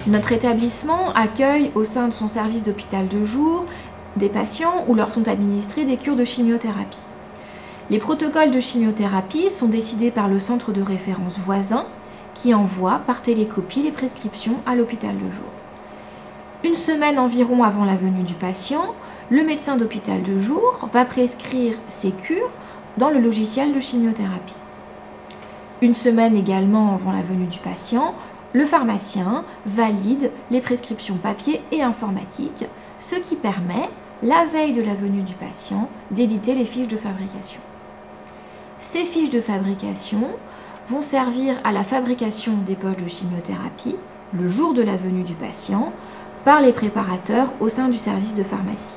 Notre établissement accueille au sein de son service d'hôpital de jour des patients où leur sont administrées des cures de chimiothérapie. Les protocoles de chimiothérapie sont décidés par le centre de référence voisin qui envoie par télécopie les prescriptions à l'hôpital de jour. Une semaine environ avant la venue du patient, le médecin d'hôpital de jour va prescrire ces cures dans le logiciel de chimiothérapie. Une semaine également avant la venue du patient, le pharmacien valide les prescriptions papier et informatiques, ce qui permet, la veille de la venue du patient, d'éditer les fiches de fabrication. Ces fiches de fabrication vont servir à la fabrication des poches de chimiothérapie, le jour de la venue du patient, par les préparateurs au sein du service de pharmacie.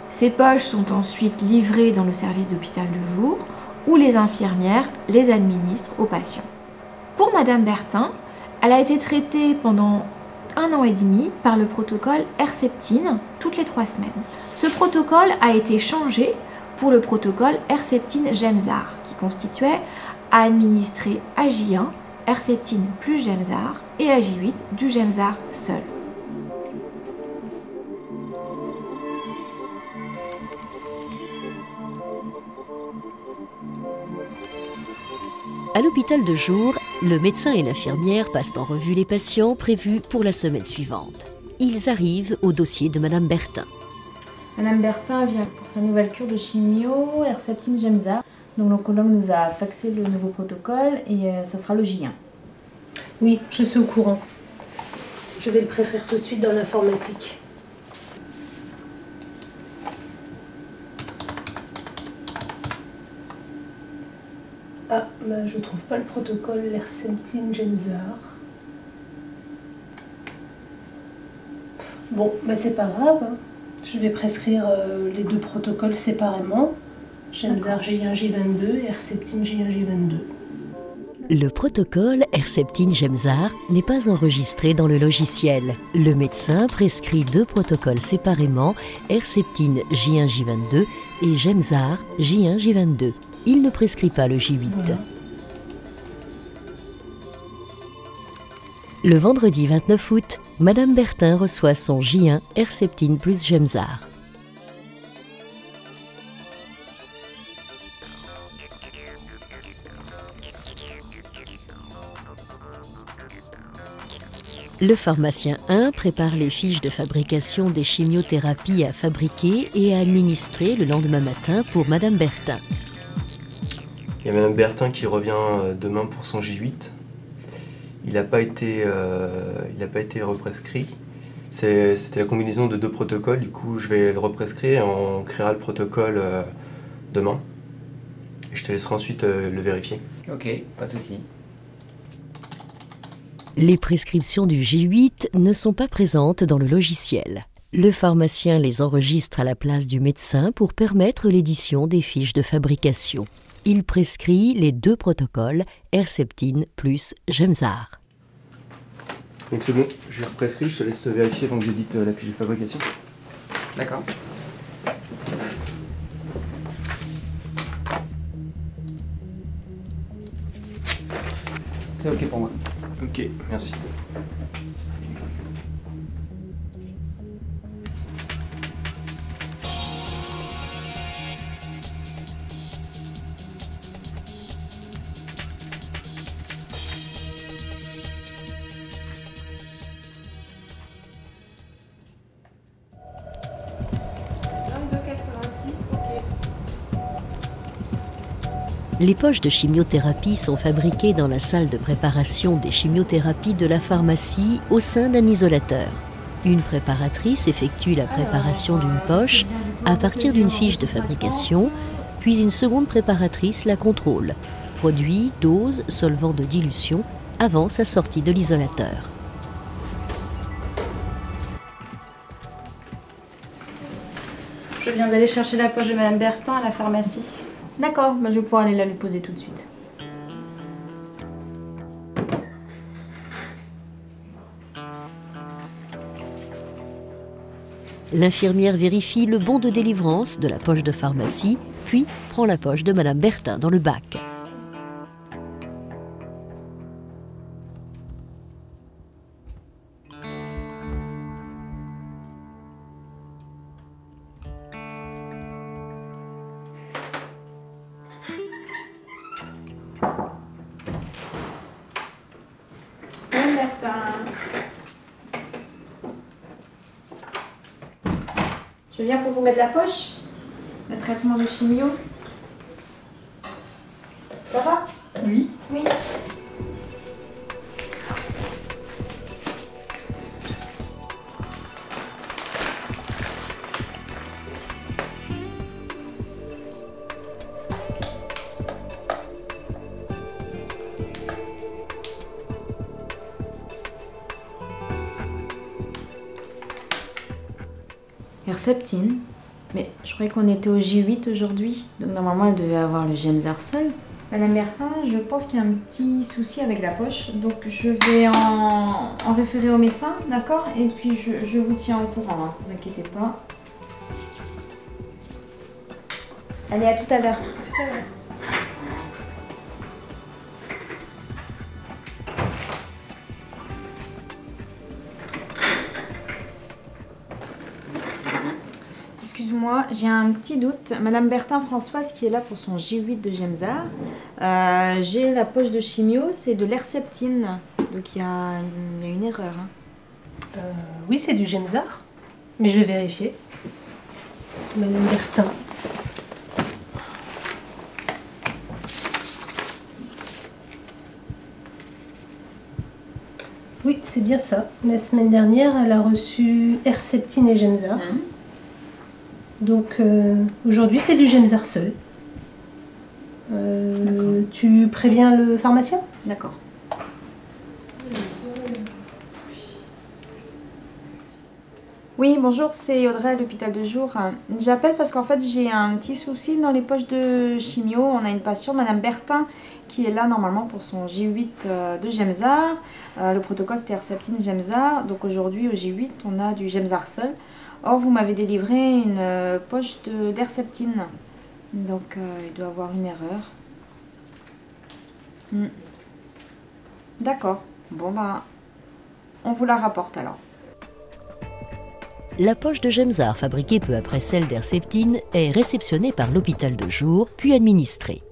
Ces poches sont ensuite livrées dans le service d'hôpital de jour, où les infirmières les administrent aux patients. Pour Madame Bertin, elle a été traitée pendant 1 an et demi par le protocole Herceptine toutes les 3 semaines. Ce protocole a été changé pour le protocole Herceptine-Gemzar qui constituait à administrer AJ1, Herceptine plus Gemzar et AJ8 du Gemzar seul. À l'hôpital de jour, le médecin et l'infirmière passent en revue les patients prévus pour la semaine suivante. Ils arrivent au dossier de Madame Bertin. Madame Bertin vient pour sa nouvelle cure de chimio, Herceptine Gemzar. Donc l'oncologue nous a faxé le nouveau protocole et ça sera le J1. Oui, je suis au courant. Je vais le prescrire tout de suite dans l'informatique. Ah, bah, je trouve pas le protocole Herceptine Gemzar. Bon, bah c'est pas grave. Hein. Je vais prescrire les 2 protocoles séparément. Gemzar J1 J22 et Herceptine J1 J22. Le protocole Herceptine-Gemzar n'est pas enregistré dans le logiciel. Le médecin prescrit 2 protocoles séparément, Herceptine J1-J22 et Gemzar J1-J22. Il ne prescrit pas le J8. Voilà. Le vendredi 29 août, Madame Bertin reçoit son J1 Herceptine plus Gemzar. Le pharmacien 1 prépare les fiches de fabrication des chimiothérapies à fabriquer et à administrer le lendemain matin pour Madame Bertin. Il y a Madame Bertin qui revient demain pour son J8. Il n'a pas été represcrit. C'était la combinaison de 2 protocoles, du coup je vais le represcrire et on créera le protocole demain. Et je te laisserai ensuite le vérifier. Ok, pas de souci. Les prescriptions du J8 ne sont pas présentes dans le logiciel. Le pharmacien les enregistre à la place du médecin pour permettre l'édition des fiches de fabrication. Il prescrit les 2 protocoles Herceptine plus Gemzar. Donc c'est bon, j'ai represcrit, je te laisse vérifier avant que j'édite la fiche de fabrication. D'accord. C'est ok pour moi. Ok, merci. Les poches de chimiothérapie sont fabriquées dans la salle de préparation des chimiothérapies de la pharmacie au sein d'un isolateur. Une préparatrice effectue la préparation d'une poche à partir d'une fiche de fabrication, puis une seconde préparatrice la contrôle. Produit, dose, solvant de dilution avant sa sortie de l'isolateur. Je viens d'aller chercher la poche de Madame Bertin à la pharmacie. D'accord, bah je vais pouvoir aller la lui poser tout de suite. L'infirmière vérifie le bon de délivrance de la poche de pharmacie, puis prend la poche de Madame Bertin dans le bac. Bertin. Je viens pour vous mettre la poche. Le traitement de chimio. Ça va? Oui. Oui. Herceptine. Mais je croyais qu'on était au J8 aujourd'hui. Donc normalement elle devait avoir le Gemzar seul. Madame Bertin, je pense qu'il y a un petit souci avec la poche. Donc je vais en référer au médecin, d'accord? Et puis je vous tiens au courant, hein, ne vous inquiétez pas. Allez, à tout à l'heure. Excuse-moi, j'ai un petit doute. Madame Bertin Françoise qui est là pour son J8 de Gemzar. J'ai la poche de chimio, c'est de l'herceptine. Donc il y a une erreur. Hein. Oui, c'est du Gemzar, mais je vais vérifier. Madame Bertin. Oui, c'est bien ça. La semaine dernière, elle a reçu Herceptine et Gemzar. Donc aujourd'hui, c'est du Gemzar seul. Tu préviens le pharmacien? D'accord. Oui, bonjour, c'est Audrey à l'hôpital de jour. J'appelle parce qu'en fait, j'ai un petit souci dans les poches de chimio. On a une patiente, Madame Bertin, qui est là normalement pour son J8 de Gemzar. Le protocole, c'était Herceptine Gemzar. Donc aujourd'hui, au J8, on a du Gemzar seul. Or, vous m'avez délivré une poche d'Herceptine. Donc, il doit y avoir une erreur. D'accord. Bon, ben, on vous la rapporte alors. La poche de Gemzar, fabriquée peu après celle d'Herceptine, est réceptionnée par l'hôpital de jour, puis administrée.